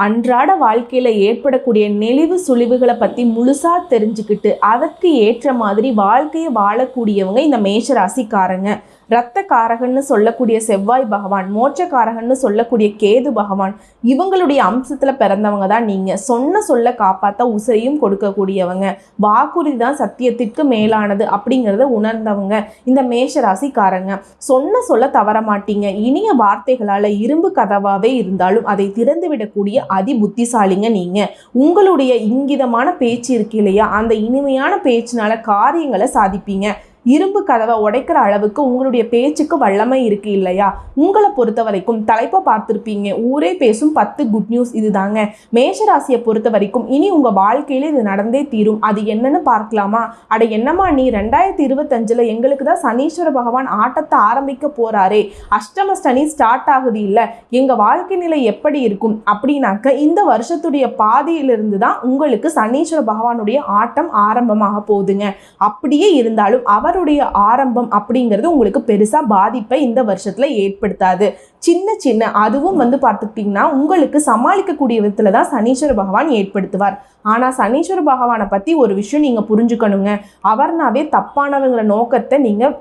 அன்றாட வாழ்க்கையில் ஏற்படக்கூடிய நெளிவு சுழிவுகளை பற்றி முழுசாக தெரிஞ்சுக்கிட்டு அதற்கு ஏற்ற மாதிரி வாழ்க்கையை வாழக்கூடியவங்க இந்த மேஷராசிக்காரங்க. இரத்த காரகன்னு சொல்லக்கூடிய செவ்வாய் பகவான், மோட்சக்காரகன்னு சொல்லக்கூடிய கேது பகவான், இவங்களுடைய அம்சத்தில் பிறந்தவங்க தான் நீங்கள். சொல்ல காப்பாற்ற உசிரையும் கொடுக்கக்கூடியவங்க. வாக்குறுதி தான் சத்தியத்திற்கு மேலானது அப்படிங்கிறத உணர்ந்தவங்க இந்த மேஷராசிக்காரங்க. சொல்ல தவற மாட்டீங்க. இனிய வார்த்தைகளால் இரும்பு கதவாகவே இருந்தாலும் அதை திறந்து விடக்கூடிய அதி புத்திசாலிங்க நீங்கள். உங்களுடைய இங்கிதமான பேச்சு இருக்கு இல்லையா, அந்த இனிமையான பேச்சினால காரியங்களை சாதிப்பீங்க. இரும்பு கதவை உடைக்கிற அளவுக்கு உங்களுடைய பேச்சுக்கு வல்லமை இருக்கு இல்லையா. உங்களை பொறுத்த வரைக்கும் தலைப்பை பார்த்துருப்பீங்க, ஊரே பேசும் 10 குட் நியூஸ். இதுதாங்க மேஷராசியை பொறுத்த வரைக்கும். இனி உங்க வாழ்க்கையில இது நடந்தே தீரும். அது என்னன்னு பார்க்கலாமா? அட என்னம்மா நீ 2025 எங்களுக்கு தான் சனீஸ்வர பகவான் ஆட்டத்தை ஆரம்பிக்க போறாரே, அஷ்டம சனி ஸ்டார்ட் ஆகுது இல்ல, எங்க வாழ்க்கை நிலை எப்படி இருக்கும் அப்படின்னாக்க இந்த வருஷத்துடைய பாதியிலிருந்து தான் உங்களுக்கு சனீஸ்வர பகவானுடைய ஆட்டம் ஆரம்பமாக போகுதுங்க. அப்படியே இருந்தாலும் அவருடைய ஆரம்பம் அப்படிங்கிறது உங்களுக்கு பெருசா பாதிப்பை இந்த வருஷத்துல ஏற்படுத்தாது. சின்ன அதுவும் பார்த்துக்கிட்டீங்கன்னா உங்களுக்கு சமாளிக்கக்கூடிய விதத்துல தான் சனீஸ்வர பகவான் ஏற்படுத்துவார். ஆனா சனீஸ்வர பகவானை பத்தி ஒரு விஷயம் நீங்க புரிஞ்சுக்கணுங்க. அவர்னாவே தப்பானவங்கிற நோக்கத்தை நீங்க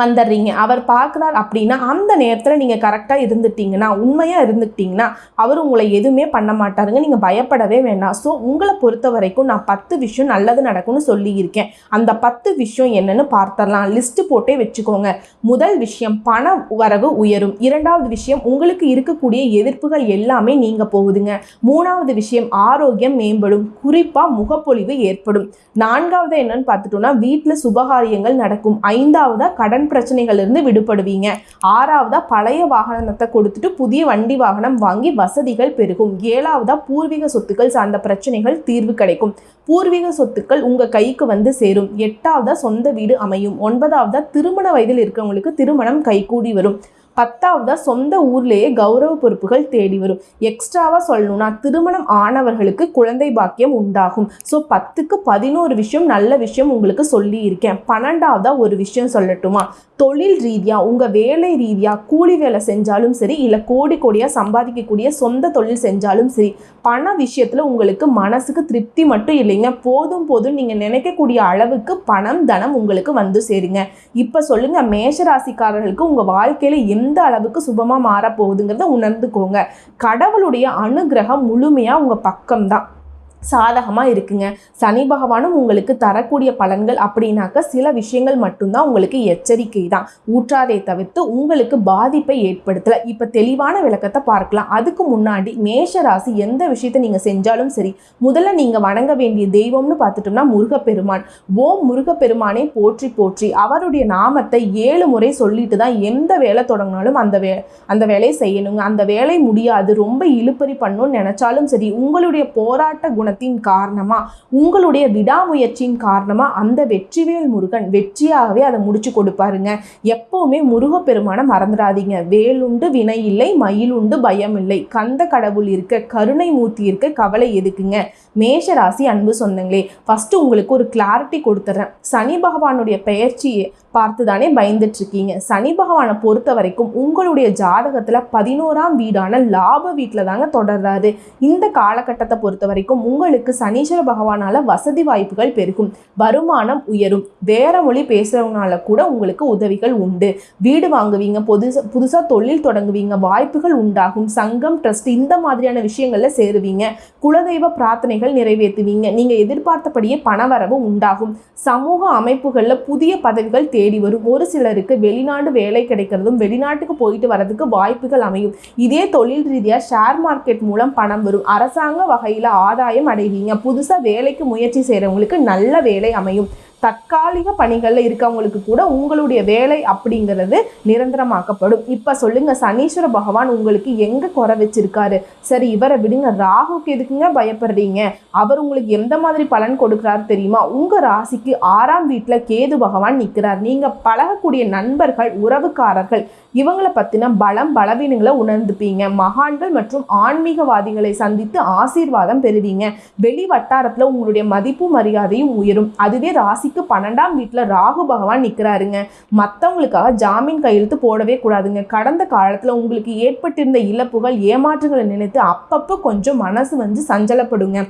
வந்துடுறீங்க. அவர் பார்க்குறார் அப்படின்னா அந்த நேரத்தில் நீங்கள் கரெக்டாக இருந்துட்டீங்கன்னா, உண்மையாக இருந்துக்கிட்டீங்கன்னா அவர் உங்களை எதுவுமே பண்ண மாட்டாருங்க. நீங்கள் பயப்படவே வேண்டாம். ஸோ உங்களை பொறுத்த வரைக்கும் நான் 10 விஷயம் நல்லது நடக்கும்னு சொல்லியிருக்கேன். அந்த 10 விஷயம் என்னன்னு பார்த்தரலாம். லிஸ்ட்டு போட்டே வச்சுக்கோங்க. முதல் விஷயம், பண வரவு உயரும். இரண்டாவது விஷயம், உங்களுக்கு இருக்கக்கூடிய எதிர்ப்புகள் எல்லாமே நீங்க போகுதுங்க. மூணாவது விஷயம், ஆரோக்கியம் மேம்படும், குறிப்பாக முகப்பொழிவு ஏற்படும். நான்காவது என்னன்னு பார்த்துட்டோம்னா வீட்டில் சுபகாரியங்கள் நடக்கும். ஐந்தாவதா கடன் பிரச்சனைகள் இருந்து விடுபடுவீங்க. ஆறாவதா பழைய வாகனத்தை கொடுத்துட்டு புதிய வண்டி வாகனம் வாங்கி வசதிகள் பெருகும். ஏழாவதா பூர்வீக சொத்துக்கள் சார்ந்த பிரச்சனைகள் தீர்வு கிடைக்கும். பூர்வீக சொத்துக்கள் உங்க கைக்கு சேரும். எட்டாவதா சொந்த வீடு அமையும். ஒன்பதாவதா திருமண வயதில் இருக்கிறவங்களுக்கு திருமணம் கைகூடி வரும். 10ஆவதா சொந்த ஊர்லேயே கௌரவ பொறுப்புகள் தேடி வரும். எக்ஸ்ட்ராவா சொல்லணும்னா திருமணம் ஆனவர்களுக்கு குழந்தை பாக்கியம் உண்டாகும். ஸோ 10க்கு 11 விஷயம் நல்ல விஷயம் உங்களுக்கு சொல்லி இருக்கேன். 12ஆவதா ஒரு விஷயம் சொல்லட்டுமா? தொழில் ரீதியா, உங்க வேலை ரீதியா, கூலி வேலை செஞ்சாலும் சரி, இல்லை கோடியா சம்பாதிக்கக்கூடிய சொந்த தொழில் செஞ்சாலும் சரி, பண விஷயத்துல உங்களுக்கு மனசுக்கு திருப்தி மட்டும் இல்லைங்க, போதும் நீங்க நினைக்கக்கூடிய அளவுக்கு பணம் தனம் உங்களுக்கு சேருங்க. இப்ப சொல்லுங்க, மேஷராசிக்காரர்களுக்கு உங்க வாழ்க்கையில எந்த அளவுக்கு சுபமா மாற போகுதுங்கிறத உணர்ந்துக்கோங்க. கடவுளுடைய அனுகிரகம் முழுமையா உங்க பக்கம்தான், சாதகமாக இருக்குங்க. சனி பகவானும் உங்களுக்கு தரக்கூடிய பலன்கள் அப்படின்னாக்க சில விஷயங்கள் மட்டும்தான் உங்களுக்கு எச்சரிக்கை தான், ஊற்றாதை தவிர்த்து உங்களுக்கு பாதிப்பை ஏற்படுத்தலை. இப்போ தெளிவான விளக்கத்தை பார்க்கலாம். அதுக்கு முன்னாடி மேஷராசி எந்த விஷயத்தை நீங்கள் செஞ்சாலும் சரி, முதல்ல நீங்கள் வணங்க வேண்டிய தெய்வம்னு பார்த்துட்டோம்னா முருகப்பெருமான். ஓம் முருகப்பெருமானை போற்றி போற்றி அவருடைய நாமத்தை 7 முறை சொல்லிட்டு தான் எந்த வேலை தொடங்கினாலும் அந்த வேலையை செய்யணுங்க. அந்த வேலை முடியாது, ரொம்ப இழுப்பறி பண்ணணும்னு நினைச்சாலும் சரி, உங்களுடைய போராட்ட குண காரணமா, உங்களுடைய விடாமுயற்சியின் காரணமா அந்த வெற்றிவேல் முருகன் வெற்றியாகவே அதை முடிச்சு கொடுப்பாருங்க. எப்பவுமே முருகப்பெருமான மறந்துடாதீங்க. வேலுண்டு வினை இல்லை, மயிலுண்டு பயம் இல்லை, கந்த கடவுள் இருக்க, கருணை மூர்த்தி இருக்க, கவலை எதுக்குங்க? மேஷராசி அன்பு சொந்தங்களே, ஃபர்ஸ்ட் உங்களுக்கு ஒரு கிளாரிட்டி கொடுத்துறேன். சனி பகவானுடைய பெயர்ச்சியை பார்த்துதானே பயந்துட்டு இருக்கீங்க. சனி பகவானை பொறுத்த வரைக்கும் உங்களுடைய ஜாதகத்துல 11ஆம் வீடான லாப வீட்டில் தாங்க தொடர்றாரு. இந்த காலகட்டத்தை பொறுத்த வரைக்கும் உங்களுக்கு சனீஸ்வர பகவானால வசதி வாய்ப்புகள் பெருகும், வருமானம் உயரும், வேற மொழி பேசுறவங்கனால கூட உங்களுக்கு உதவிகள் உண்டு. வீடு வாங்குவீங்க, புதுசா தொழில் தொடங்குவீங்க, வாய்ப்புகள் உண்டாகும். சங்கம், ட்ரஸ்ட் இந்த மாதிரியான விஷயங்கள்ல சேருவீங்க. குலதெய்வ பிரார்த்தனைகள் நிறைவேற்றுவீங்க. நீங்க எதிர்பார்த்தபடியே பணவரவு உண்டாகும். சமூக அமைப்புகள்ல புதிய பதவிகள் தேடி வரும். ஒரு சிலருக்கு வெளிநாடு வேலை கிடைக்கிறதும் வெளிநாட்டுக்கு போயிட்டு வரதுக்கு வாய்ப்புகள் அமையும். இதே தொழில் ரீதியா ஷேர் மார்க்கெட் மூலம் பணம் வரும். அரசாங்க வகையில ஆதாயம் அடைவீங்க. புதுசா வேலைக்கு முயற்சி செய்யறவங்களுக்கு நல்ல வேலை அமையும். தற்காலிக பணிகளில் இருக்கவங்களுக்கு கூட உங்களுடைய வேலை அப்படிங்கிறது நிரந்தரமாக்கப்படும். இப்போ சொல்லுங்க, சனீஸ்வர பகவான் உங்களுக்கு எங்கே குறை வச்சிருக்காரு? சரி, இவரை விடுங்க, ராகுக்கு எதுக்குங்க பயப்படுறீங்க? அவர் உங்களுக்கு எந்த மாதிரி பலன் கொடுக்குறாரு தெரியுமா? உங்கள் ராசிக்கு 6ஆம் வீட்டில் கேது பகவான் நிற்கிறார். நீங்கள் பழகக்கூடிய நண்பர்கள், உறவுக்காரர்கள் இவங்களை பத்தின பலவீனங்களை உணர்ந்துப்பீங்க. மகான்கள் மற்றும் ஆன்மீகவாதிகளை சந்தித்து ஆசீர்வாதம் பெறுவீங்க. வெளி வட்டாரத்துல உங்களுடைய மதிப்பு மரியாதையும் உயரும். அதுவே ராசிக்கு 12ஆம் வீட்டுல ராகு பகவான் நிக்கிறாருங்க. மற்றவங்களுக்காக ஜாமீன் கையெழுத்து போடவே கூடாதுங்க. கடந்த காலத்துல உங்களுக்கு ஏற்பட்டிருந்த இழப்புகள் ஏமாற்றங்களை நினைத்து அப்பப்போ கொஞ்சம் மனசு சஞ்சலப்படுங்க.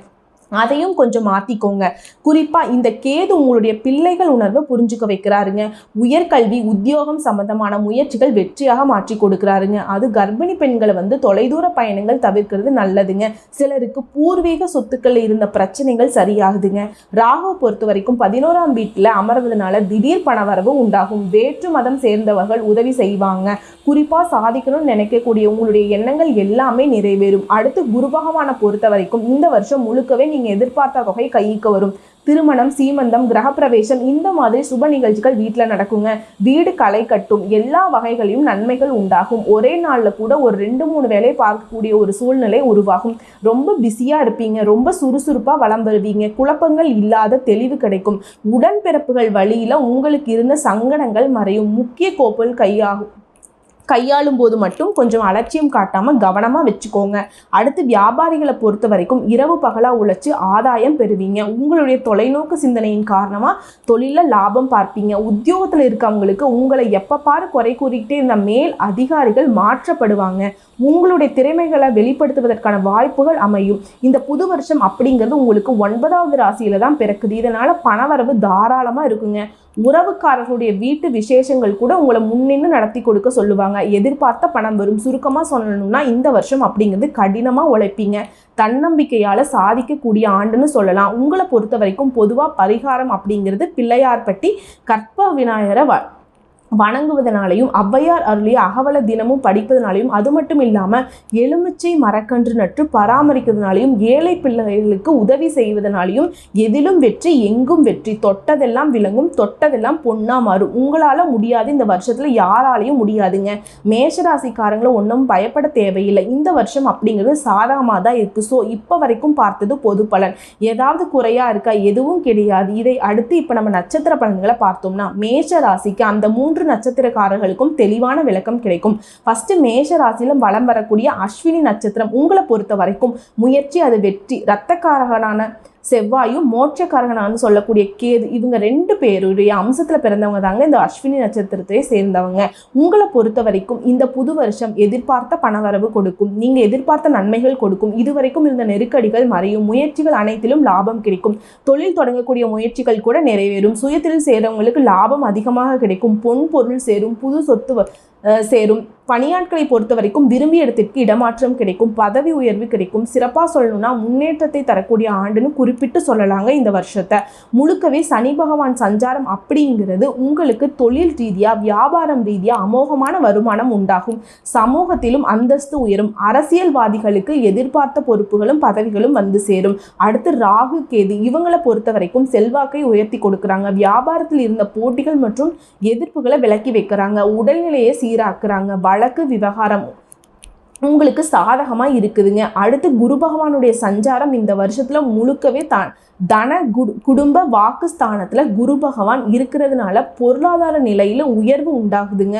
அதையும் கொஞ்சம் மாற்றிக்கோங்க. குறிப்பாக இந்த கேது உங்களுடைய பிள்ளைகள் உணர்வை புரிஞ்சுக்க வைக்கிறாருங்க. உயர்கல்வி உத்தியோகம் சம்பந்தமான முயற்சிகள் வெற்றியாக மாற்றி கொடுக்குறாருங்க. அது கர்ப்பிணி பெண்களை தொலைதூர பயணங்கள் தவிர்க்கிறது நல்லதுங்க. சிலருக்கு பூர்வீக சொத்துக்கள் இருந்த பிரச்சனைகள் சரியாகுதுங்க. ராகுவை பொறுத்த வரைக்கும் 11ஆம் வீட்டில் அமர்வதனால திடீர் பணவரவு உண்டாகும். வேற்று மதம் சேர்ந்தவர்கள் உதவி செய்வாங்க. குறிப்பாக சாதிக்கணும்னு நினைக்கக்கூடிய உங்களுடைய எண்ணங்கள் எல்லாமே நிறைவேறும். அடுத்து குரு பகவானை பொறுத்த வரைக்கும் இந்த வருஷம் முழுக்கவே நீங்கள் எதிர்பார்த்த தொகை கைக்கு வரும். திருமணம், சீமந்தம், கிரகப்பிரவேசம் இந்த மாதிரி சுப நிகழ்ச்சிகள் வீட்டில் நடக்குங்க. வீடு களை கட்டும். எல்லா வகைகளையும் நன்மைகள் உண்டாகும். ஒரே நாளில் கூட ஒரு 2-3 வேலை பார்க்கக்கூடிய ஒரு சூழ்நிலை உருவாகும். ரொம்ப பிஸியாக இருப்பீங்க. ரொம்ப சுறுசுறுப்பாக வளம் வருவீங்க. குழப்பங்கள் இல்லாத தெளிவு கிடைக்கும். உடன்பிறப்புகள் வழியில் உங்களுக்கு இருந்த சங்கடங்கள் மறையும். முக்கிய கோப்புகள் கையாளும் போது மட்டும் கொஞ்சம் அலட்சியம் காட்டாமல் கவனமாக வச்சுக்கோங்க. அடுத்து வியாபாரிகளை பொறுத்த வரைக்கும் இரவு பகலாக உழைச்சி ஆதாயம் பெறுவீங்க. உங்களுடைய தொலைநோக்கு சிந்தனையின் காரணமாக தொழிலில் லாபம் பார்ப்பீங்க. உத்தியோகத்தில் இருக்கவங்களுக்கு உங்களை எப்போ பாரு குறை கூறிக்கிட்டே இருந்த மேல் அதிகாரிகள் மாற்றப்படுவாங்க. உங்களுடைய திறமைகளை வெளிப்படுத்துவதற்கான வாய்ப்புகள் அமையும். இந்த புது வருஷம் அப்படிங்கிறது உங்களுக்கு 9வது ராசியில தான் பிறக்குது. இதனால பணவரவு தாராளமாக இருக்குங்க. உறவுக்காரர்களுடைய வீட்டு விசேஷங்கள் கூட உங்களை முன்னின்று நடத்தி கொடுக்க சொல்லுவாங்க. எதிர்பார்த்த பணம் வரும். சுருக்கமாக சொல்லணும்னா இந்த வருஷம் அப்படிங்கிறது கடினமாக உழைப்பீங்க. தன்னம்பிக்கையால் சாதிக்கக்கூடிய ஆண்டுன்னு சொல்லலாம். உங்களை பொறுத்த வரைக்கும் பொதுவாக பரிகாரம் அப்படிங்கிறது பிள்ளையார்பட்டி கற்ப விநாயகரை வணங்குவதனாலையும் ஔவையார் அருளிய அகவல தினமும் படிப்பதனாலையும் அது மட்டும் இல்லாமல் எலுமிச்சை மரக்கன்று நட்டு பராமரிக்கிறதுனாலையும் ஏழை பிள்ளைகளுக்கு உதவி செய்வதனாலையும் எதிலும் வெற்றி எங்கும் வெற்றி. தொட்டதெல்லாம் விளங்கும், தொட்டதெல்லாம் பொன்னா மாறும். உங்களால் முடியாது இந்த வருஷத்தில் யாராலையும் முடியாதுங்க. மேஷராசிக்காரங்களும் ஒன்றும் பயப்பட தேவையில்லை. இந்த வருஷம் அப்படிங்கிறது சாதகமாக தான் இருக்குது. ஸோ இப்போ வரைக்கும் பார்த்தது பொது பலன். ஏதாவது குறையா இருக்கா? எதுவும் கிடையாது. இதை அடுத்து இப்போ நம்ம நட்சத்திர பலன்களை பார்த்தோம்னா மேஷ ராசிக்கு அந்த 3 நட்சத்திரக்காரர்களுக்கும் தெளிவான விளக்கம் கிடைக்கும். ஃபர்ஸ்ட் மேஷ ராசியில வலம் வரக்கூடிய அஸ்வினி நட்சத்திரம் உங்களை பொறுத்த வரைக்கும் முயற்சி அது வெற்றி. இரத்தக்காரகனான செவ்வாயும் மோட்சக்காரகனான்னு சொல்லக்கூடிய கேது இவங்க 2 பேருடைய அம்சத்தில் பிறந்தவங்க தாங்க இந்த அஸ்வினி நட்சத்திரத்தை சேர்ந்தவங்க. உங்களை பொறுத்த வரைக்கும் இந்த புது வருஷம் எதிர்பார்த்த பணவரவு கொடுக்கும். நீங்கள் எதிர்பார்த்த நன்மைகள் கொடுக்கும். இதுவரைக்கும் இருந்த நெருக்கடிகள் மறையும். முயற்சிகள் அனைத்திலும் லாபம் கிடைக்கும். தொழில் தொடங்கக்கூடிய முயற்சிகள் கூட நிறைவேறும். சுயத்தில் சேரவங்களுக்கு லாபம் அதிகமாக கிடைக்கும். பொன் பொருள் சேரும். புது சொத்து சேரும். பணியாட்களை பொறுத்த வரைக்கும் விரும்பிய இடத்திற்கு இடமாற்றம் கிடைக்கும். பதவி உயர்வு கிடைக்கும். சிறப்பாக சொல்லணும்னா முன்னேற்றத்தை தரக்கூடிய ஆண்டுன்னு குறிப்பிட்டு சொல்லலாங்க. இந்த வருஷத்தை முழுக்கவே சனி பகவான் சஞ்சாரம் அப்படிங்கிறது உங்களுக்கு தொழில் ரீதியாக வியாபாரம் ரீதியாக அமோகமான வருமானம் உண்டாகும். சமூகத்திலும் அந்தஸ்து உயரும். அரசியல்வாதிகளுக்கு எதிர்பார்த்த பொறுப்புகளும் பதவிகளும் வந்து சேரும். அடுத்து ராகு கேது இவங்களை பொறுத்த வரைக்கும் செல்வாக்கை உயர்த்தி கொடுக்குறாங்க. வியாபாரத்தில் இருந்த போட்டிகள் மற்றும் எதிர்ப்புகளை விலக்கி வைக்கிறாங்க. உடல்நிலையை சீராக்குறாங்க. வழக்கு விவகாரம் உங்களுக்கு சாதகமாக இருக்குதுங்க. அடுத்து குரு பகவானுடைய சஞ்சாரம் இந்த வருஷத்தில் முழுக்கவே தன குடும்ப வாக்குஸ்தானத்தில் குரு பகவான் இருக்கிறதுனால பொருளாதார நிலையில் உயர்வு உண்டாகுதுங்க.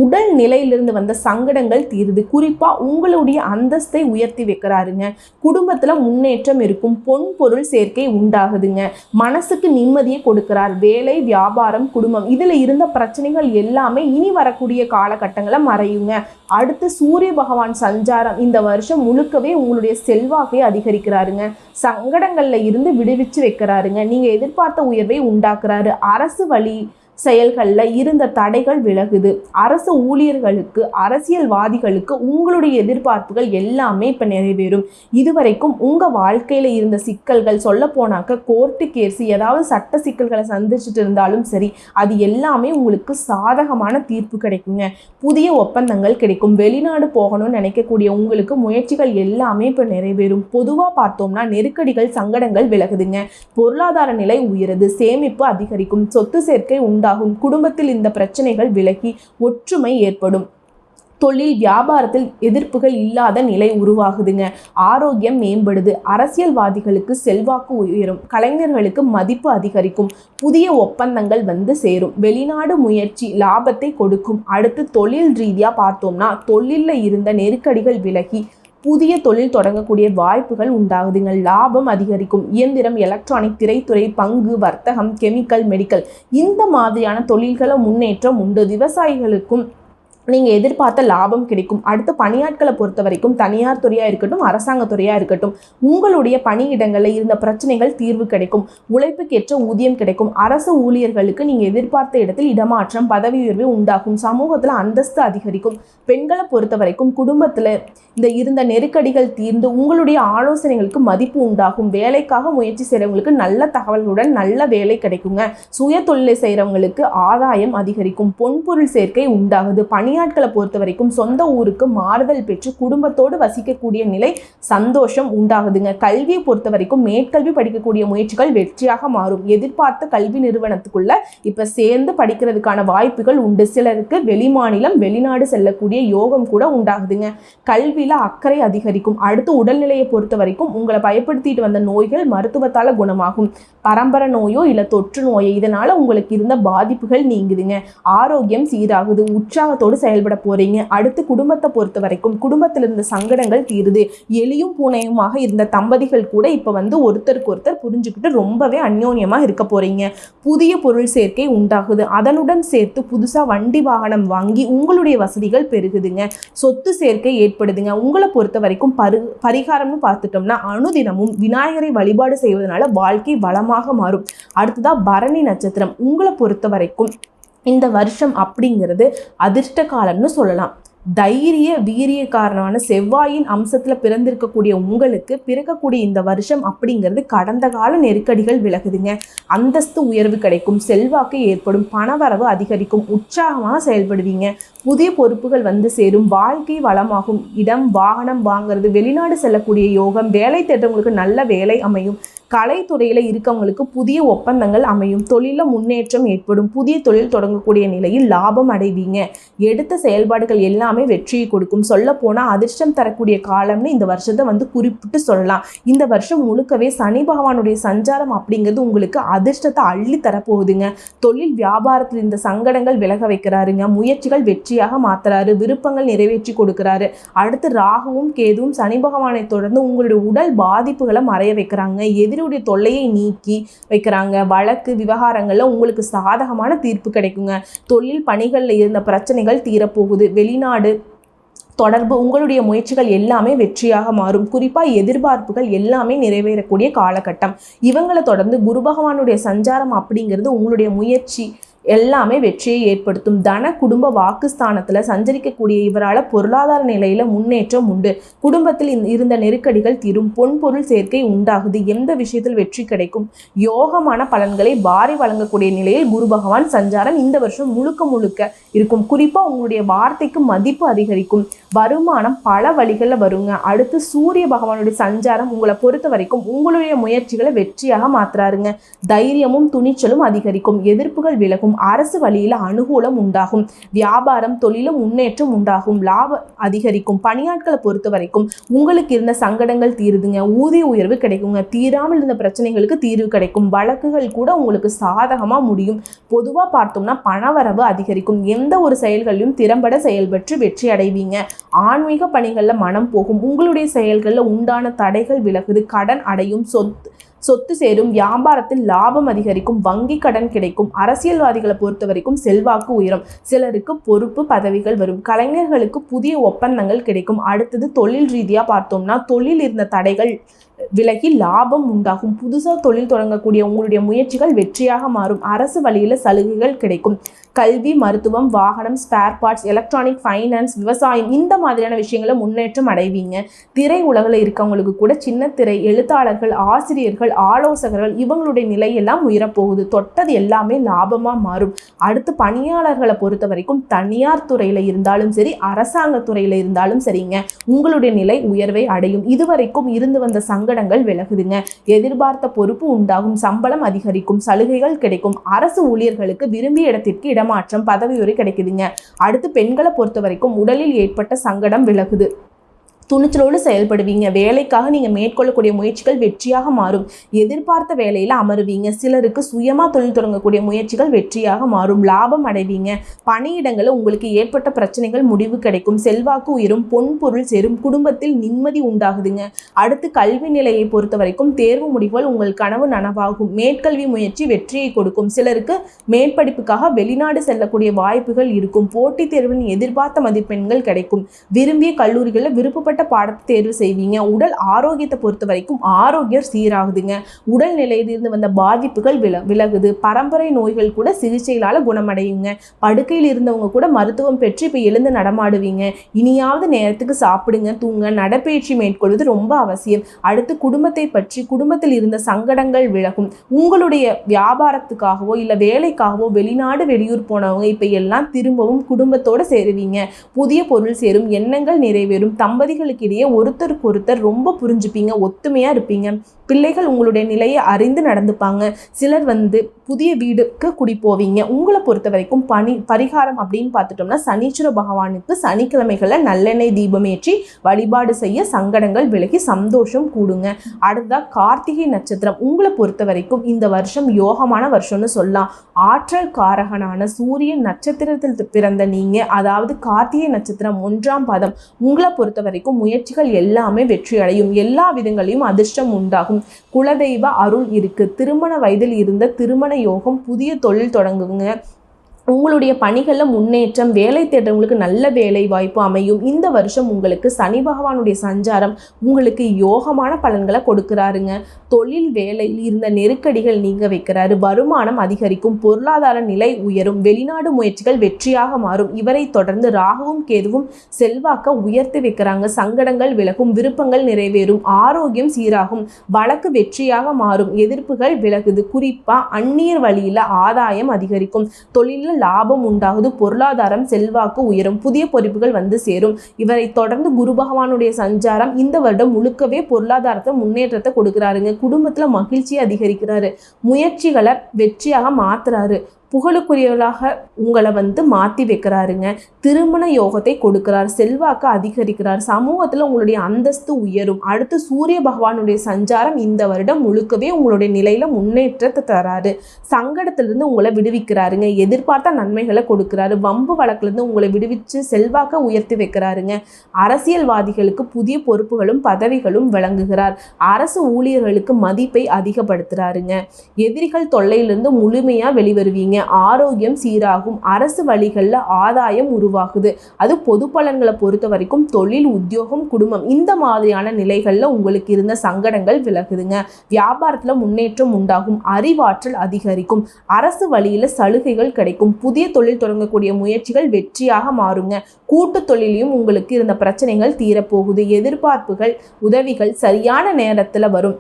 உடல் நிலையிலிருந்து வந்த சங்கடங்கள் தீருது. குறிப்பாக உங்களுடைய அந்தஸ்தை உயர்த்தி வைக்கிறாருங்க. குடும்பத்தில் முன்னேற்றம் இருக்கும். பொன் பொருள் சேர்க்கை உண்டாகுதுங்க. மனசுக்கு நிம்மதியை கொடுக்கிறார். வேலை, வியாபாரம், குடும்பம் இதில் இருந்த பிரச்சனைகள் எல்லாமே இனி வரக்கூடிய காலகட்டங்களை மறையுங்க. அடுத்து சூரிய பகவான் சஞ்சாரம் இந்த வருஷம் முழுக்கவே உங்களுடைய செல்வாக்கை அதிகரிக்கிறாருங்க. சங்கடங்களில் இருந்து விடுவிச்சு வைக்கிறாருங்க. நீங்கள் எதிர்பார்த்த உயர்வை உண்டாக்குறாரு. அரசு வழி செயல்களில் இருந்த தடைகள் விலகுது. அரசு ஊழியர்களுக்கு, அரசியல்வாதிகளுக்கு உங்களுடைய எதிர்பார்ப்புகள் எல்லாமே இப்போ நிறைவேறும். இதுவரைக்கும் உங்கள் வாழ்க்கையில் இருந்த சிக்கல்கள் சொல்ல போனாக்க கோர்ட்டு கேஸ் ஏதாவது சட்ட சிக்கல்களை சந்திச்சுட்டு இருந்தாலும் சரி அது எல்லாமே உங்களுக்கு சாதகமான தீர்ப்பு கிடைக்குங்க. புதிய ஒப்பந்தங்கள் கிடைக்கும். வெளிநாடு போகணும்னு நினைக்கக்கூடிய உங்களுக்கு முயற்சிகள் எல்லாமே இப்போ நிறைவேறும். பொதுவாக பார்த்தோம்னா நெருக்கடிகள் சங்கடங்கள் விலகுதுங்க. பொருளாதார நிலை உயருது. சேமிப்பு அதிகரிக்கும். சொத்து சேர்க்கை உண்டாகும். குடும்பத்தில் இந்த பிரச்சனைகள் விலகி ஒற்றுமை ஏற்படும். தொழில் வியாபாரத்தில் எதிர்ப்புகள் இல்லாத நிலை உருவாகுதுங்க. ஆரோக்கியம் மேம்படுது. அரசியல்வாதிகளுக்கு செல்வாக்கு உயரும். கலைஞர்களுக்கு மதிப்பு அதிகரிக்கும். புதிய ஒப்பந்தங்கள் வந்து சேரும். வெளிநாடு முயற்சி லாபத்தை கொடுக்கும். அடுத்து தொழில் ரீதியா பார்த்தோம்னா தொழிலில் இருந்த நெருக்கடிகள் விலகி புதிய தொழில் தொடங்கக்கூடிய வாய்ப்புகள் உண்டாகுதுங்க. லாபம் அதிகரிக்கும். இயந்திரம், எலக்ட்ரானிக், திரைத்துறை, பங்கு, வர்த்தகம், கெமிக்கல், மெடிக்கல் இந்த மாதிரியான தொழில்கள முன்னேற்றம் உண்டு. விவசாயிகளுக்கும் நீங்கள் எதிர்பார்த்த லாபம் கிடைக்கும். அடுத்து பணியாட்களை பொறுத்த வரைக்கும் தனியார் துறையாக இருக்கட்டும், அரசாங்க துறையாக இருக்கட்டும், உங்களுடைய பணியிடங்களில் இருந்த பிரச்சனைகள் தீர்வு கிடைக்கும். உழைப்புக்கேற்ற ஊதியம் கிடைக்கும். அரசு ஊழியர்களுக்கு நீங்கள் எதிர்பார்த்த இடத்தில் இடமாற்றம், பதவி உயர்வு உண்டாகும். சமூகத்தில் அந்தஸ்து அதிகரிக்கும். பெண்களை பொறுத்த வரைக்கும் குடும்பத்தில் இருந்த நெருக்கடிகள் தீர்ந்து உங்களுடைய ஆலோசனைகளுக்கு மதிப்பு உண்டாகும். வேலைக்காக முயற்சி செய்கிறவங்களுக்கு நல்ல தகவல்களுடன் நல்ல வேலை கிடைக்குங்க. சுய தொழிலை செய்கிறவங்களுக்கு ஆதாயம் அதிகரிக்கும். பொன்பொருள் சேர்க்கை உண்டாகுது. பணியாட்களை பொறுத்த வரைக்கும் சொந்த ஊருக்கு மாறுதல் பெற்று குடும்பத்தோடு வசிக்கக்கூடிய நிலை சந்தோஷம் உண்டாகுதுங்க. கல்வியை பொறுத்த வரைக்கும் மேற்கல்வி படிக்கக்கூடிய முயற்சிகள் வெற்றியாக மாறும். எதிர்பார்த்த கல்வி நிறுவனத்துக்குள்ள இப்ப சேர்ந்து படிக்கிறதுக்கான வாய்ப்புகள் உண்டு. சிலருக்கு வெளிமாநிலம் வெளிநாடு செல்லக்கூடிய யோகம் கூட உண்டாகுதுங்க. கல்வியில அக்கறை அதிகரிக்கும். அடுத்து உடல்நிலையை பொறுத்த வரைக்கும் உங்களை பயப்படுத்திட்டு வந்த நோய்கள் மருத்துவத்தால குணமாகும். பரம்பரை நோயோ இல்ல தொற்று நோயோ இதனால உங்களுக்கு இருந்த பாதிப்புகள் நீங்குதுங்க. ஆரோக்கியம் சீராகுது. உற்சாகத்தோடு செயல்பட போறீங்க. அடுத்து குடும்பத்தை பொறுத்த வரைக்கும் குடும்பத்தில் இருந்த சங்கடங்கள் தீருது. எலியும் பூனையுமாக இருந்த தம்பதிகள் கூட இப்ப ஒருத்தருக்கு ஒருத்தர் புரிஞ்சுக்கிட்டு ரொம்பவே அந்யோன்யமா இருக்க போறீங்க. புதிய பொருள் சேர்க்கை உண்டாகுது. அதனுடன் சேர்த்து புதுசா வண்டி வாகனம் வாங்கி உங்களுடைய வசதிகள் பெருகுதுங்க. சொத்து சேர்க்கை ஏற்படுதுங்க. உங்களை பொறுத்த வரைக்கும் பரிகாரம்னு பார்த்துட்டோம்னா அனுதினமும் விநாயகரை வழிபாடு செய்வதனால வாழ்க்கை வளமாக மாறும். அடுத்ததா பரணி நட்சத்திரம். உங்களை பொறுத்த வரைக்கும் இந்த வருஷம் அப்படிங்கிறது அதிர்ஷ்ட காலம்னு சொல்லலாம். தைரிய வீரியக்காரனான செவ்வாயின் அம்சத்துல பிறந்திருக்கக்கூடிய உங்களுக்கு பிறக்கக்கூடிய இந்த வருஷம் அப்படிங்கிறது கடந்த கால நெருக்கடிகள் விலகுதுங்க. அந்தஸ்து உயர்வு கிடைக்கும். செல்வாக்கு ஏற்படும். பணவரவு அதிகரிக்கும். உற்சாகமாக செயல்படுவீங்க. புதிய பொறுப்புகள் வந்து சேரும். வாழ்க்கை வளமாகும். இடம் வாகனம் வாங்கிறது, வெளிநாடு செல்லக்கூடிய யோகம், வேலை தேடுறவங்களுக்கு நல்ல வேலை அமையும். கலைத்துறையில் இருக்கவங்களுக்கு புதிய ஒப்பந்தங்கள் அமையும். தொழிலில் முன்னேற்றம் ஏற்படும். புதிய தொழில் தொடங்கக்கூடிய நிலையில் லாபம் அடைவீங்க. எடுத்த செயல்பாடுகள் எல்லாமே வெற்றியை கொடுக்கும். சொல்ல போனால் அதிர்ஷ்டம் தரக்கூடிய காலம்னு இந்த வருஷத்தை குறிப்பிட்டு சொல்லலாம். இந்த வருஷம் முழுக்கவே சனி பகவானுடைய சஞ்சாரம் அப்படிங்கிறது உங்களுக்கு அதிர்ஷ்டத்தை அள்ளி தரப்போகுதுங்க. தொழில் வியாபாரத்தில் இந்த சங்கடங்கள் விலக வைக்கிறாருங்க. முயற்சிகள் வெற்றியாக மாத்துறாரு. விருப்பங்கள் நிறைவேற்றி கொடுக்கிறாரு. அடுத்து ராகுவும் கேதுவும் சனி பகவானை தொடர்ந்து உங்களுடைய உடல் பாதிப்புகளை மறைய வைக்கிறாங்க. எதிரியுடைய தொல்லையை நீக்கி வைக்கிறாங்க. வழக்கு விவகாரங்கள்ல உங்களுக்கு சாதகமான தீர்ப்பு கிடைக்குங்க. தொழில் பணிகள்ல இருந்த பிரச்சனைகள் தீரப்போகுது. வெளிநாடு தொடர்பு உங்களுடைய முயற்சிகள் எல்லாமே வெற்றியாக மாறும். குறிப்பாக எதிர்பார்ப்புகள் எல்லாமே நிறைவேறக்கூடிய காலகட்டம். இவங்களை தொடர்ந்து குரு பகவானுடைய சஞ்சாரம் அப்படிங்கிறது உங்களுடைய முயற்சி எல்லாமே வெற்றியை ஏற்படுத்தும். தன குடும்ப வாக்குஸ்தானத்தில் சஞ்சரிக்கக்கூடிய இவரால் பொருளாதார நிலையில முன்னேற்றம் உண்டு. குடும்பத்தில் இருந்த நெருக்கடிகள் தீரும். பொன்பொருள் சேர்க்கை உண்டாகுது. எந்த விஷயத்தில் வெற்றி கிடைக்கும். யோகமான பலன்களை வாரி வழங்கக்கூடிய நிலையில் குரு பகவான் சஞ்சாரம் இந்த வருஷம் முழுக்க இருக்கும். குறிப்பா உங்களுடைய வார்த்தைக்கு மதிப்பு அதிகரிக்கும். வருமானம் பல வழிகளில் வருங்க. அடுத்து சூரிய பகவானுடைய சஞ்சாரம் உங்களை பொறுத்த வரைக்கும் உங்களுடைய முயற்சிகளை வெற்றியாக மாத்துறாருங்க. தைரியமும் துணிச்சலும் அதிகரிக்கும். எதிர்ப்புகள் விலகும். அரசு வழியில் அனுகூலம் உண்டாகும். வியாபாரம் தொழிலும் முன்னேற்றம் உண்டாகும். லாபம் அதிகரிக்கும். பணியாட்களை பொறுத்த வரைக்கும் உங்களுக்கு இருந்த சங்கடங்கள் தீருதுங்க. ஊதிய உயர்வு கிடைக்குங்க. தீராமல் இருந்த பிரச்சனைகளுக்கு தீர்வு கிடைக்கும். வழக்குகள் கூட உங்களுக்கு சாதகமா முடியும். பொதுவா பார்த்தோம்னா பணவரவு அதிகரிக்கும். எந்த ஒரு செயல்களையும் திறம்பட செயல்பட்டு வெற்றி அடைவீங்க. ஆன்மீக பணிகள்ல மனம் போகும். உங்களுடைய செயல்கள்ல உண்டான தடைகள் விலகுது. கடன் அடையும். சொத்து சேரும். வியாபாரத்தில் லாபம் அதிகரிக்கும். வங்கி கடன் கிடைக்கும். அரசியல்வாதிகளை பொறுத்த வரைக்கும் செல்வாக்கு உயரும். சிலருக்கு பொறுப்பு பதவிகள் வரும். கலைஞர்களுக்கு புதிய ஒப்பந்தங்கள் கிடைக்கும். அடுத்தது தொழில் ரீதியா பார்த்தோம்னா தொழில் இருந்த தடைகள் விலகி லாபம் உண்டாகும். புதுசாக தொழில் தொடங்கக்கூடிய உங்களுடைய முயற்சிகள் வெற்றியாக மாறும். அரசு வழியில சலுகைகள் கிடைக்கும். கல்வி, மருத்துவம், வாகனம், ஸ்பேர் பார்ட்ஸ், எலக்ட்ரானிக், ஃபைனான்ஸ், விவசாயம் இந்த மாதிரியான விஷயங்களை முன்னேற்றம் அடைவீங்க. திரை உலகில் இருக்கவங்களுக்கு கூட சின்ன திரை எழுத்தாளர்கள், ஆசிரியர்கள், குருமார்கள், ஆலோசகர்கள் இவங்களுடைய நிலையெல்லாம் உயரப்போகுது. தொட்டது எல்லாமே லாபமா மாறும். அடுத்து பணியாளர்களை பொறுத்த வரைக்கும் தனியார் துறையில இருந்தாலும் சரி, அரசாங்க துறையில இருந்தாலும் சரிங்க, உங்களுடைய நிலை உயர்வை அடையும். இதுவரைக்கும் இருந்து வந்த சங்கடங்கள் விலகுதுங்க. எதிர்பார்த்த பொறுப்பு உண்டாகும், சம்பளம் அதிகரிக்கும், சலுகைகள் கிடைக்கும். அரசு ஊழியர்களுக்கு விரும்பிய இடத்திற்கு இடமாற்றம், பதவி உயர்வு கிடைக்குதுங்க. அடுத்து பெண்களை பொறுத்த வரைக்கும் உடலில் ஏற்பட்ட சங்கடம் விலகுது. துணிச்சலோடு செயல்படுவீங்க. வேலைக்காக நீங்கள் மேற்கொள்ளக்கூடிய முயற்சிகள் வெற்றியாக மாறும். எதிர்பார்த்த வேலையில் அமருவீங்க. சிலருக்கு சுயமாக தொழில் தொடங்கக்கூடிய முயற்சிகள் வெற்றியாக மாறும். லாபம் அடைவீங்க. பணியிடங்களில் உங்களுக்கு ஏற்பட்ட பிரச்சனைகள் முடிவு கிடைக்கும். செல்வாக்கு உயரும், பொன் பொருள் சேரும், குடும்பத்தில் நிம்மதி உண்டாகுதுங்க. அடுத்து கல்வி நிலையை பொறுத்த வரைக்கும் தேர்வு முடிவுகள் உங்கள் கனவு நனவாகும். மேற்கல்வி முயற்சி வெற்றியை கொடுக்கும். சிலருக்கு மேற்படிப்புக்காக வெளிநாடு செல்லக்கூடிய வாய்ப்புகள் இருக்கும். போட்டித் தேர்வில் எதிர்பார்த்த மதிப்பெண்கள் கிடைக்கும். விரும்பிய கல்லூரிகளில் விருப்பப்பட்ட பாடத்தை தேர்வு செய்வீங்க. உடல் ஆரோக்கியத்தை பொறுத்த வரைக்கும் ஆரோக்கியம் சீராகுதுங்க. உடல் நிலையிலிருந்து வந்த பாதிப்புகள் விலகுது. பரம்பரை நோய்கள் கூட சிகிச்சைகளால குணமடையுங்க. படுக்கையில் இருந்தவங்க கூட மருத்துவம் பெற்று இப்போ எழுந்து நடமாடுவீங்க. இனியாவது நேரத்துக்கு சாப்பிடுங்க, தூங்க, நடைப்பயிற்சி மேற்கொள்வது ரொம்ப அவசியம். அடுத்து குடும்பத்தை பற்றி, குடும்பத்தில் இருந்த சங்கடங்கள் விலகும். உங்களுடைய வியாபாரத்துக்காகவோ இல்லை வேலைக்காகவோ வெளிநாடு வெளியூர் போனவங்க இப்போ எல்லாம் திரும்பவும் குடும்பத்தோடு சேருவீங்க. புதிய பொருள் சேரும், எண்ணங்கள் நிறைவேறும். தம்பதிகள் இடையே ஒருத்தருக்கு ஒருத்தர் ரொம்ப புரிஞ்சுப்பீங்க, ஒத்துமையா இருப்பீங்க. பிள்ளைகள் உங்களுடைய நிலையை அறிந்து நடந்துப்பாங்க. சிலர் புதிய வீடுக்கு குடி போவீங்க. உங்களை பொறுத்த வரைக்கும் பரிகாரம் அப்படின்னு பார்த்துட்டோம்னா சனீஸ்வர பகவானுக்கு சனிக்கிழமைகளில் நல்லெண்ணெய் தீபம் ஏற்றி வழிபாடு செய்ய சங்கடங்கள் விலகி சந்தோஷம் கூடுங்க. அடுத்ததா கார்த்திகை நட்சத்திரம். உங்களை பொறுத்த வரைக்கும் இந்த வருஷம் யோகமான வருஷம்னு சொல்லலாம். ஆற்றல் காரகனான சூரியன் நட்சத்திரத்தில் பிறந்த நீங்க, அதாவது கார்த்திகை நட்சத்திரம் 1ஆம் பாதம், உங்களை பொறுத்த வரைக்கும் முயற்சிகள் எல்லாமே வெற்றி அடையும். எல்லா விதங்களையும் அதிர்ஷ்டம் உண்டாகும். குலதெய்வ அருள் இருக்கு. திருமண வயதில் இருந்த திருமண யோகம், புதிய தொழில் தொடங்குங்க. உங்களுடைய பணிகளில் முன்னேற்றம், வேலை தேடுறவங்களுக்கு நல்ல வேலை வாய்ப்பு அமையும். இந்த வருஷம் உங்களுக்கு சனி பகவானுடைய சஞ்சாரம் உங்களுக்கு யோகமான பலன்களை கொடுக்கிறாருங்க. தொழில் வேலையில் இருந்த நெருக்கடிகள் நீங்க வைக்கிறாரு. வருமானம் அதிகரிக்கும், பொருளாதார நிலை உயரும், வெளிநாடு முயற்சிகள் வெற்றியாக மாறும். இவரை தொடர்ந்து ராகுவும் கேதுவும் செல்வாக்க உயர்த்தி வைக்கிறாங்க. சங்கடங்கள் விலகும், விருப்பங்கள் நிறைவேறும், ஆரோக்கியம் சீராகும், வழக்கு வெற்றியாக மாறும், எதிர்ப்புகள் விலகுது. குறிப்பா அந்நியர் வழியில ஆதாயம் அதிகரிக்கும், தொழிலில் லாபம் உண்டாகுது, பொருளாதாரம் செல்வாக்கு உயரும், புதிய பொறுப்புகள் சேரும். இவரை தொடர்ந்து குரு பகவானுடைய சஞ்சாரம் இந்த வருடம் முழுக்கவே பொருளாதாரத்தை முன்னேற்றத்தை கொடுக்கிறாருங்க. குடும்பத்துல மகிழ்ச்சியை அதிகரிக்கிறாரு. முயற்சிகளை வெற்றியாக மாத்துறாரு. புகழுக்குரியவர்களாக உங்களை மாற்றி வைக்கிறாருங்க. திருமண யோகத்தை கொடுக்கிறார், செல்வாக்கு அதிகரிக்கிறார், சமூகத்தில் உங்களுடைய அந்தஸ்து உயரும். அடுத்து சூரிய பகவானுடைய சஞ்சாரம் இந்த வருடம் முழுக்கவே உங்களுடைய நிலையில முன்னேற்றத்தை தராரு. சங்கடத்திலிருந்து உங்களை விடுவிக்கிறாருங்க. எதிர்பார்த்த நன்மைகளை கொடுக்கிறாரு. வம்பு வழக்கிலிருந்து உங்களை விடுவிச்சு செல்வாக்க உயர்த்தி வைக்கிறாருங்க. அரசியல்வாதிகளுக்கு புதிய பொறுப்புகளும் பதவிகளும் வழங்குகிறார். அரசு ஊழியர்களுக்கு மதிப்பை அதிகப்படுத்துறாருங்க. எதிரிகள் தொல்லையிலிருந்து முழுமையா வெளிவருவீங்க. ஆரோக்கியம் சீராகும், அரசு வழிகளில் ஆதாயம் உருவாகுது. அது பொது பலன்களை பொறுத்த வரைக்கும் தொழில், உத்தியோகம், குடும்பம் இந்த மாதிரியான நிலைகளில் உங்களுக்கு இருந்த சங்கடங்கள் விலகுதுங்க. வியாபாரத்துல முன்னேற்றம் உண்டாகும், அறிவாற்றல் அதிகரிக்கும், அரசு வழியில சலுகைகள் கிடைக்கும், புதிய தொழில் தொடங்கக்கூடிய முயற்சிகள் வெற்றியாக மாறுங்க. கூட்டு தொழிலையும் உங்களுக்கு இருந்த பிரச்சனைகள் தீரப்போகுது. எதிர்பார்ப்புகள், உதவிகள் சரியான நேரத்துல வரும்.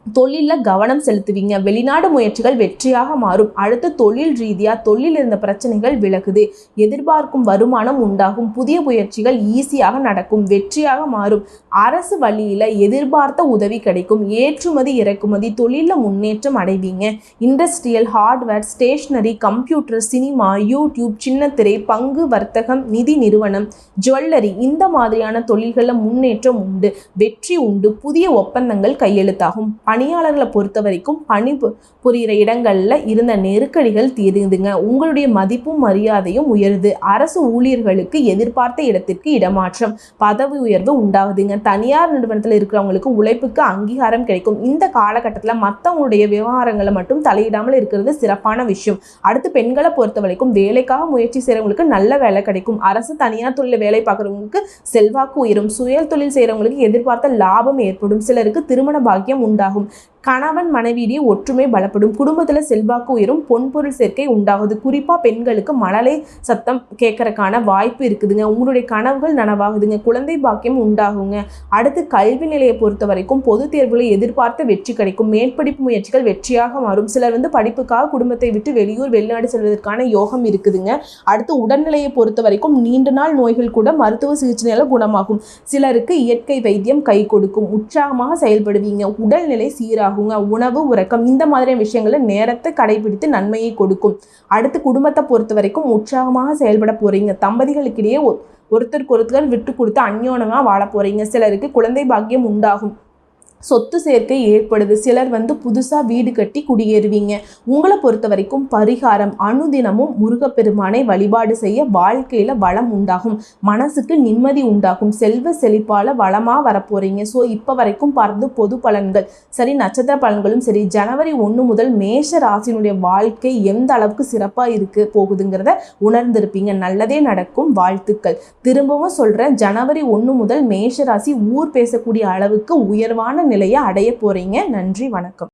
தொழிலில் கவனம் செலுத்துவீங்க. வெளிநாடு முயற்சிகள் வெற்றியாக மாறும். அடுத்த தொழில் ரீதியாக தொழில் இருந்த பிரச்சனைகள் விலகுது. எதிர்பார்க்கும் வருமானம் உண்டாகும். புதிய முயற்சிகள் ஈஸியாக நடக்கும், வெற்றியாக மாறும். அரசு வழியில் எதிர்பார்த்த உதவி கிடைக்கும். ஏற்றுமதி இறக்குமதி தொழிலில் முன்னேற்றம் அடைவீங்க. Industrial, hardware, stationery, computer, cinema, YouTube, சின்னத்திரை, பங்கு வர்த்தகம், நிதி நிறுவனம், ஜுவல்லரி இந்த மாதிரியான தொழில்களில் முன்னேற்றம் உண்டு, வெற்றி உண்டு. புதிய ஒப்பந்தங்கள் கையெழுத்தாகும். பணியாளர்களை பொறுத்த வரைக்கும் பணி புரிகிற இடங்கள்ல இருந்த நெருக்கடிகள் தீருதுங்க. உங்களுடைய மதிப்பும் மரியாதையும் உயருது. அரசு ஊழியர்களுக்கு எதிர்பார்த்த இடத்திற்கு இடமாற்றம், பதவி உயர்வு உண்டாகுதுங்க. தனியார் நிறுவனத்தில் இருக்கிறவங்களுக்கு உழைப்புக்கு அங்கீகாரம் கிடைக்கும். இந்த காலகட்டத்தில் மற்றவங்களுடைய விவகாரங்களை மட்டும் தலையிடாமல் இருக்கிறது சிறப்பான விஷயம். அடுத்து பெண்களை பொறுத்த வரைக்கும் வேலைக்காக முயற்சி செய்கிறவங்களுக்கு நல்ல வேலை கிடைக்கும். அரசு தனியார் தொழில் வேலை பார்க்குறவங்களுக்கு செல்வாக்கு உயரும். சுய தொழில் செய்கிறவங்களுக்கு எதிர்பார்த்த லாபம் ஏற்படும். சிலருக்கு திருமண பாக்கியம் உண்டாகும். கணவன் மனைவியிடையே ஒற்றுமை பலப்படும். குடும்பத்தில் செல்வாக்கு உயரும். பொன்பொருள் சேர்க்கை உண்டாகுது. குறிப்பாக பெண்களுக்கு மழலை சத்தம் கேட்கறக்கான வாய்ப்பு இருக்குதுங்க. உங்களுடைய கனவுகள் நனவாகுதுங்க. குழந்தை பாக்கியம் உண்டாகுங்க. அடுத்து கல்வி நிலையை பொறுத்த வரைக்கும் பொது தேர்வுகளை எதிர்பார்த்த வெற்றி கிடைக்கும். மேற்படிப்பு முயற்சிகள் வெற்றியாக மாறும். சிலர் குடும்பத்துக்காக குடும்பத்தை விட்டு வெளியூர் வெளிநாடு செல்வதற்கான யோகம் இருக்குதுங்க. அடுத்து உடல்நிலையை பொறுத்த வரைக்கும் நீண்ட நாள் நோய்கள் கூட மருத்துவ சிகிச்சையால குணமாகும். சிலருக்கு இயற்கை வைத்தியம் கை கொடுக்கும். உற்சாகமாக செயல்படுவீங்க. உடல்நிலை சீராகும். உணவு உறக்கம் இந்த மாதிரியான விஷயங்களை நேரத்தை கடைபிடித்து நன்மையை கொடுக்கும். அடுத்து குடும்பத்தை பொறுத்த வரைக்கும் உற்சாகமாக செயல்பட போறீங்க. தம்பதிகளுக்கிடையே ஒருத்தருக்கு ஒருத்தர் விட்டு கொடுத்து அந்யோன்யமா வாழ போறீங்க. சிலருக்கு குழந்தை பாக்கியம் உண்டாகும். சொத்து சேர்க்கை ஏற்படுது. சிலர் புதுசாக வீடு கட்டி குடியேறுவீங்க. உங்களை பொறுத்த வரைக்கும் பரிகாரம் அனுதினமும் முருகப்பெருமானை வழிபாடு செய்ய வாழ்க்கையில் வளம் உண்டாகும். மனசுக்கு நிம்மதி உண்டாகும். செல்வ செழிப்பால் வளமாக வரப்போறீங்க. ஸோ இப்போ வரைக்கும் பார்த்து பொது பலன்கள் சரி, நட்சத்திர பலன்களும் சரி, ஜனவரி 1 முதல் மேஷ ராசியினுடைய வாழ்க்கை எந்த அளவுக்கு சிறப்பாக போகுதுங்கிறத உணர்ந்திருப்பீங்க. நல்லதே நடக்கும். வாழ்த்துக்கள். திரும்பவும் சொல்கிறேன், ஜனவரி 1 முதல் மேஷ ராசி ஊர் பேசக்கூடிய அளவுக்கு உயர்வான நிலையை அடைய போறீங்க. நன்றி, வணக்கம்.